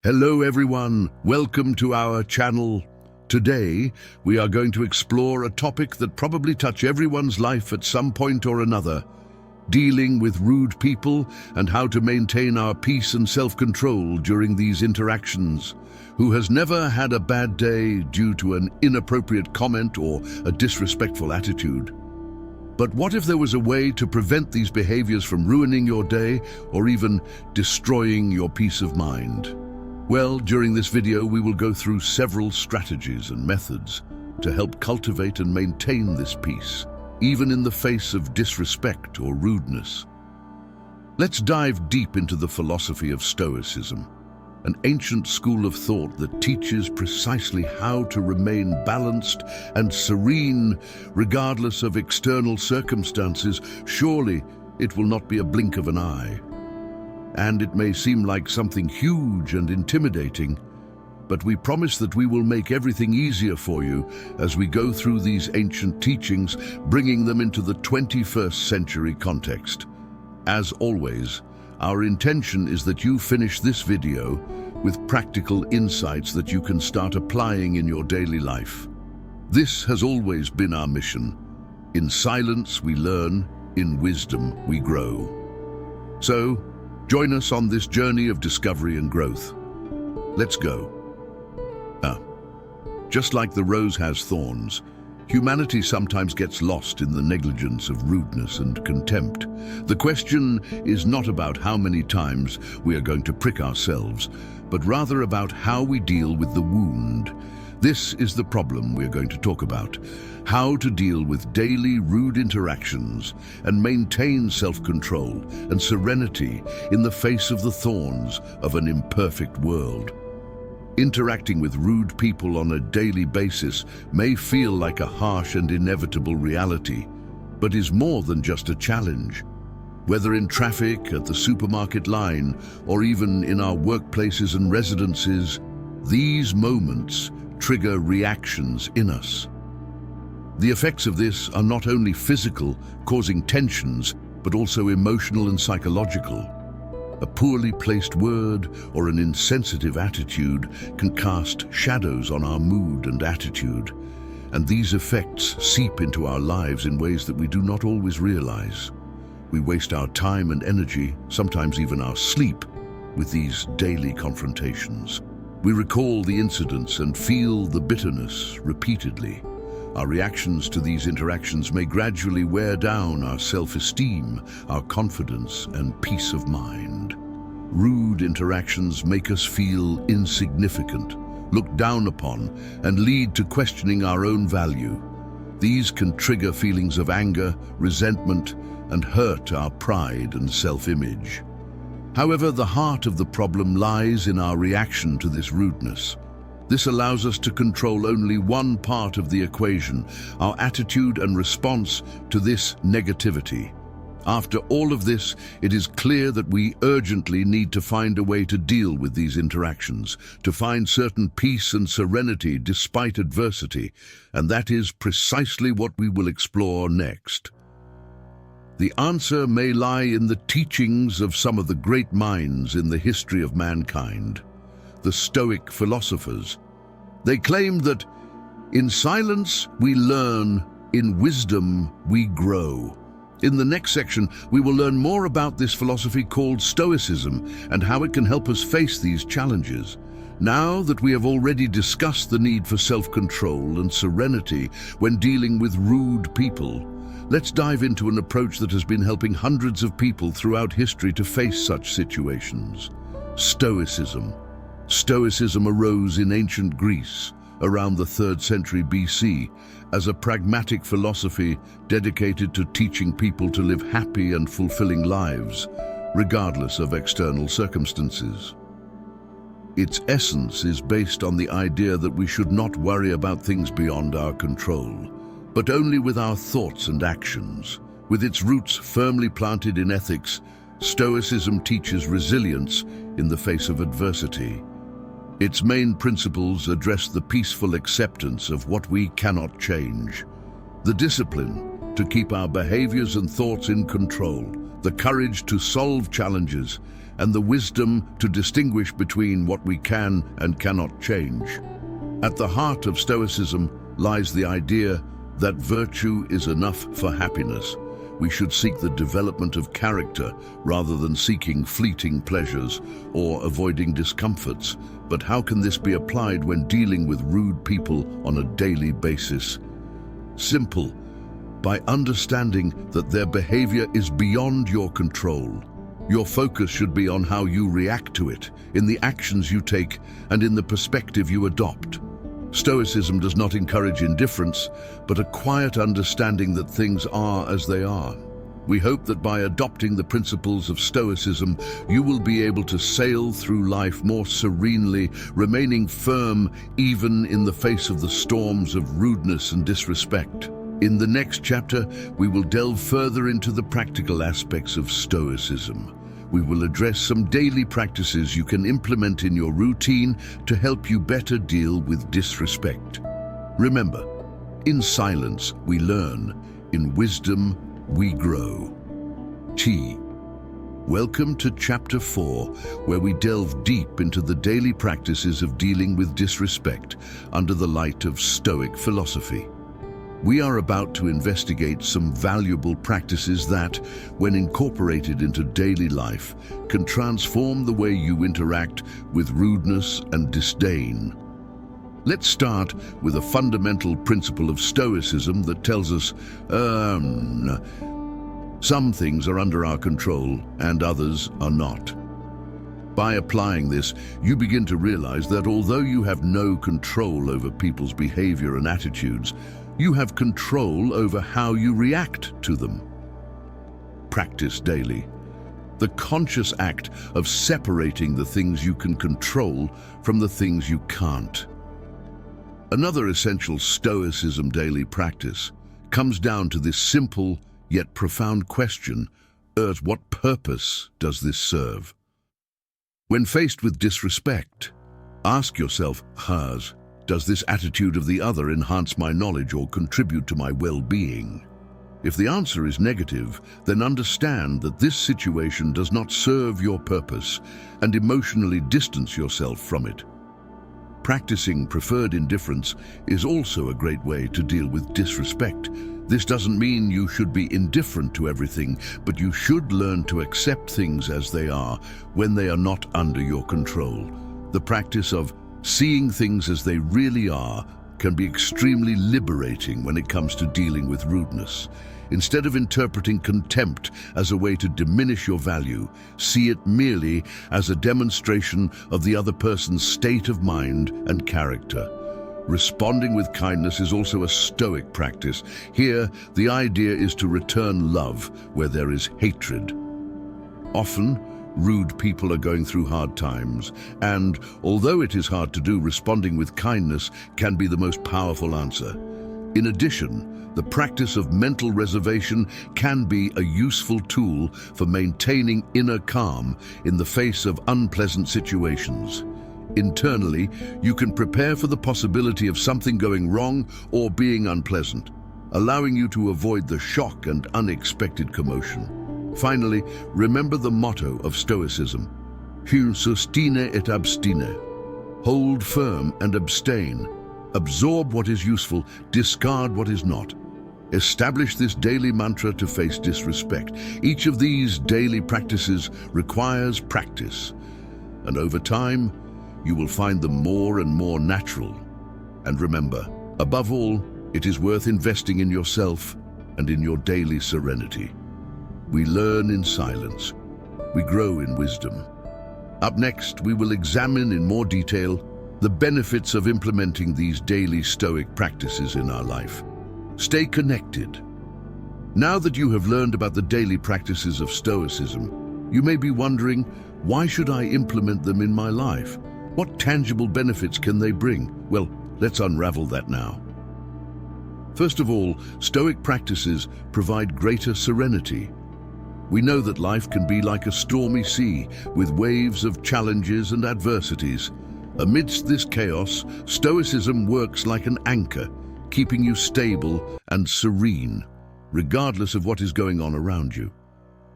Hello everyone, welcome to our channel. Today, we are going to explore a topic that probably touches everyone's life at some point or another, dealing with rude people and how to maintain our peace and self-control during these interactions. Who has never had a bad day due to an inappropriate comment or a disrespectful attitude? But what if there was a way to prevent these behaviors from ruining your day or even destroying your peace of mind? Well, during this video, we will go through several strategies and methods to help cultivate and maintain this peace, even in the face of disrespect or rudeness. Let's dive deep into the philosophy of Stoicism, an ancient school of thought that teaches precisely how to remain balanced and serene regardless of external circumstances. Surely, it will not be a blink of an eye. And it may seem like something huge and intimidating, but we promise that we will make everything easier for you as we go through these ancient teachings, bringing them into the 21st century context. As always, our intention is that you finish this video with practical insights that you can start applying in your daily life. This has always been our mission. In silence we learn, in wisdom we grow. So, join us on this journey of discovery and growth. Let's go. Just like the rose has thorns, humanity sometimes gets lost in the negligence of rudeness and contempt. The question is not about how many times we are going to prick ourselves, but rather about how we deal with the wound. This is the problem we're going to talk about: how to deal with daily rude interactions and maintain self-control and serenity in the face of the thorns of an imperfect world. Interacting with rude people on a daily basis may feel like a harsh and inevitable reality, but is more than just a challenge. Whether in traffic, at the supermarket line, or even in our workplaces and residences, these moments trigger reactions in us. The effects of this are not only physical, causing tensions, but also emotional and psychological. A poorly placed word or an insensitive attitude can cast shadows on our mood and attitude, and these effects seep into our lives in ways that we do not always realize. We waste our time and energy, sometimes even our sleep, with these daily confrontations. We recall the incidents and feel the bitterness repeatedly. Our reactions to these interactions may gradually wear down our self-esteem, our confidence, and peace of mind. Rude interactions make us feel insignificant, looked down upon, and lead to questioning our own value. These can trigger feelings of anger, resentment, and hurt our pride and self-image. However, the heart of the problem lies in our reaction to this rudeness. This allows us to control only one part of the equation: our attitude and response to this negativity. After all of this, it is clear that we urgently need to find a way to deal with these interactions, to find certain peace and serenity despite adversity, and that is precisely what we will explore next. The answer may lie in the teachings of some of the great minds in the history of mankind, the Stoic philosophers. They claimed that in silence we learn, in wisdom we grow. In the next section, we will learn more about this philosophy called Stoicism and how it can help us face these challenges. Now that we have already discussed the need for self-control and serenity when dealing with rude people, let's dive into an approach that has been helping hundreds of people throughout history to face such situations: Stoicism. Stoicism arose in ancient Greece around the 3rd century BC as a pragmatic philosophy dedicated to teaching people to live happy and fulfilling lives, regardless of external circumstances. Its essence is based on the idea that we should not worry about things beyond our control, but only with our thoughts and actions. With its roots firmly planted in ethics, Stoicism teaches resilience in the face of adversity. Its main principles address the peaceful acceptance of what we cannot change, the discipline to keep our behaviors and thoughts in control, the courage to solve challenges, and the wisdom to distinguish between what we can and cannot change. At the heart of Stoicism lies the idea that virtue is enough for happiness. We should seek the development of character rather than seeking fleeting pleasures or avoiding discomforts. But how can this be applied when dealing with rude people on a daily basis? Simple, by understanding that their behavior is beyond your control. Your focus should be on how you react to it, in the actions you take, and in the perspective you adopt. Stoicism does not encourage indifference, but a quiet understanding that things are as they are. We hope that by adopting the principles of Stoicism, you will be able to sail through life more serenely, remaining firm even in the face of the storms of rudeness and disrespect. In the next chapter, we will delve further into the practical aspects of Stoicism. We will address some daily practices you can implement in your routine to help you better deal with disrespect. Remember, in silence we learn, in wisdom we grow. Welcome to Chapter 4, where we delve deep into the daily practices of dealing with disrespect under the light of Stoic philosophy. We are about to investigate some valuable practices that, when incorporated into daily life, can transform the way you interact with rudeness and disdain. Let's start with a fundamental principle of Stoicism that tells us, some things are under our control and others are not. By applying this, you begin to realize that although you have no control over people's behavior and attitudes, you have control over how you react to them. Practice daily. The conscious act of separating the things you can control from the things you can't. Another essential Stoicism daily practice comes down to this simple yet profound question: what purpose does this serve? When faced with disrespect, ask yourself, does this attitude of the other enhance my knowledge or contribute to my well-being? If the answer is negative, then understand that this situation does not serve your purpose and emotionally distance yourself from it. Practicing preferred indifference is also a great way to deal with disrespect. This doesn't mean you should be indifferent to everything, but you should learn to accept things as they are when they are not under your control. The practice of seeing things as they really are can be extremely liberating when it comes to dealing with rudeness. Instead of interpreting contempt as a way to diminish your value, see it merely as a demonstration of the other person's state of mind and character. Responding with kindness is also a Stoic practice. Here, the idea is to return love where there is hatred. Often, rude people are going through hard times, and although it is hard to do, responding with kindness can be the most powerful answer. In addition, the practice of mental reservation can be a useful tool for maintaining inner calm in the face of unpleasant situations. Internally, you can prepare for the possibility of something going wrong or being unpleasant, allowing you to avoid the shock and unexpected commotion. Finally, remember the motto of Stoicism: sustine et abstine. Hold firm and abstain. Absorb what is useful, discard what is not. Establish this daily mantra to face disrespect. Each of these daily practices requires practice, and over time, you will find them more and more natural. And remember, above all, it is worth investing in yourself and in your daily serenity. We learn in silence. We grow in wisdom. Up next, we will examine in more detail the benefits of implementing these daily Stoic practices in our life. Stay connected. Now that you have learned about the daily practices of Stoicism, you may be wondering, why should I implement them in my life? What tangible benefits can they bring? Well, let's unravel that now. First of all, Stoic practices provide greater serenity. We know that life can be like a stormy sea, with waves of challenges and adversities. Amidst this chaos, Stoicism works like an anchor, keeping you stable and serene, regardless of what is going on around you.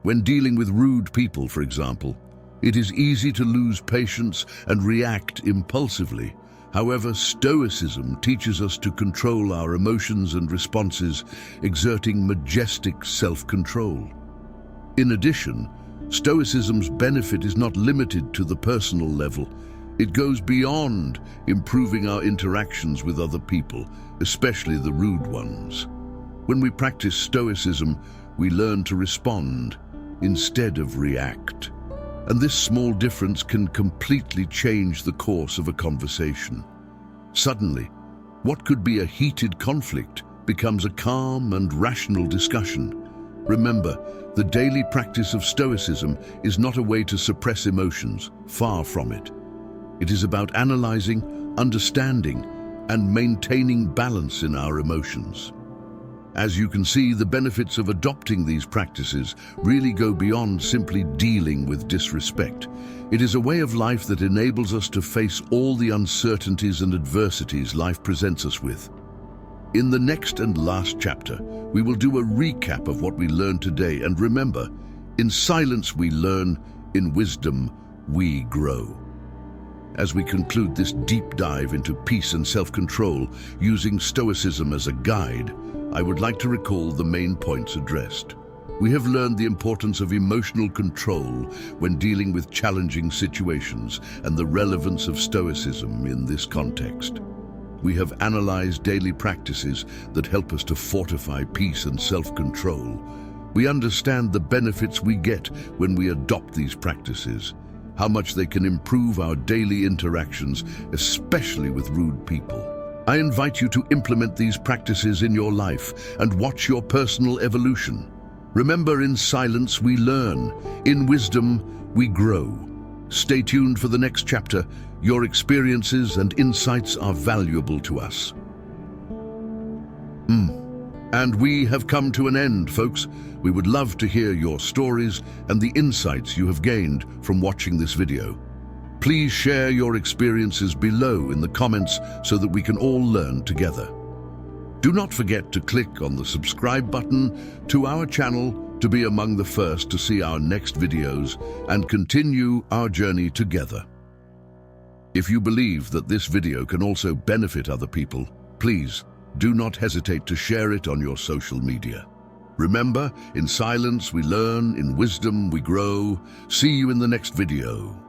When dealing with rude people, for example, It is easy to lose patience and react impulsively. However, Stoicism teaches us to control our emotions and responses, exerting majestic self-control. In addition, Stoicism's benefit is not limited to the personal level. It goes beyond improving our interactions with other people, especially the rude ones. When we practice Stoicism, we learn to respond instead of react. And this small difference can completely change the course of a conversation. Suddenly, what could be a heated conflict becomes a calm and rational discussion. Remember, the daily practice of Stoicism is not a way to suppress emotions, far from it. It is about analyzing, understanding, and maintaining balance in our emotions. As you can see, the benefits of adopting these practices really go beyond simply dealing with disrespect. It is a way of life that enables us to face all the uncertainties and adversities life presents us with. In the next and last chapter, we will do a recap of what we learned today, and remember, in silence we learn, in wisdom we grow. As we conclude this deep dive into peace and self-control, using Stoicism as a guide, I would like to recall the main points addressed. We have learned the importance of emotional control when dealing with challenging situations and the relevance of Stoicism in this context. We have analyzed daily practices that help us to fortify peace and self-control. We understand the benefits we get when we adopt these practices, how much they can improve our daily interactions, especially with rude people. I invite you to implement these practices in your life and watch your personal evolution. Remember, in silence we learn, in wisdom we grow. Stay tuned for the next chapter. Your experiences and insights are valuable to us. And we have come to an end, folks. We would love to hear your stories and the insights you have gained from watching this video. Please share your experiences below in the comments so that we can all learn together. Do not forget to click on the subscribe button to our channel to be among the first to see our next videos and continue our journey together. If you believe that this video can also benefit other people, please do not hesitate to share it on your social media. Remember, in silence we learn, in wisdom we grow. See you in the next video.